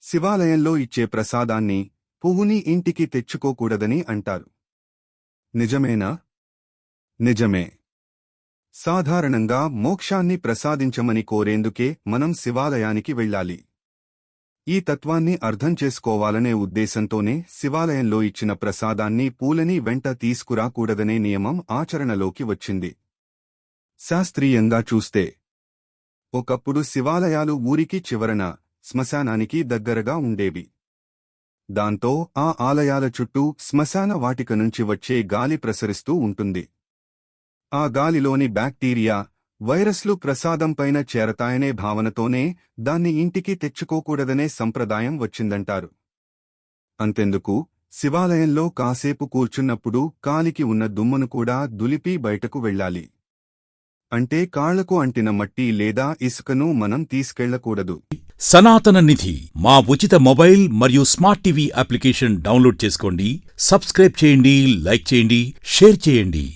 శివాలయంలో ఇచ్చే ప్రసాదాన్ని, పువ్వుని ఇంటికి తెచ్చుకోకూడదని అంటారు. నిజమేనా? నిజమే. సాధారణంగా మోక్షాన్ని ప్రసాదించమని కోరేందుకే మనం శివాలయానికి వెళ్ళాలి. ఈ తత్వాన్ని అర్థం చేసుకోవాలనే ఉద్దేశంతోనే శివాలయంలో ఇచ్చిన ప్రసాదాన్ని, పూలని వెంట తీసుకురాకూడదనే నియమం ఆచరణలోకి వచ్చింది. శాస్త్రీయంగా చూస్తే ఒకప్పుడు శివాలయాలు ఊరికి చివరన, శ్మశానానికి దగ్గరగా ఉండేవి. దాంతో ఆ ఆలయాల చుట్టూ శ్మశాన వాటిక నుంచి వచ్చే గాలి ప్రసరిస్తూ ఉంటుంది. ఆ గాలిలోని బ్యాక్టీరియా, వైరస్లు ప్రసాదంపైన చేరతాయనే భావనతోనే దాన్ని ఇంటికి తెచ్చుకోకూడదనే సంప్రదాయం వచ్చిందంటారు. అంతెందుకు, శివాలయంలో కాసేపు కూర్చున్నప్పుడు కాలికి ఉన్న దుమ్మును కూడా దులిపి బయటకు వెళ్ళాలి. అంటే కాళ్లకు అంటిన మట్టి లేదా ఇసుకను మనం తీసుకెళ్లకూడదు. సనాతన నిధి మా ఉచిత మొబైల్ మరియు స్మార్ట్ టీవీ అప్లికేషన్ డౌన్లోడ్ చేసుకోండి, సబ్స్క్రైబ్ చేయండి, లైక్ చేయండి, షేర్ చేయండి.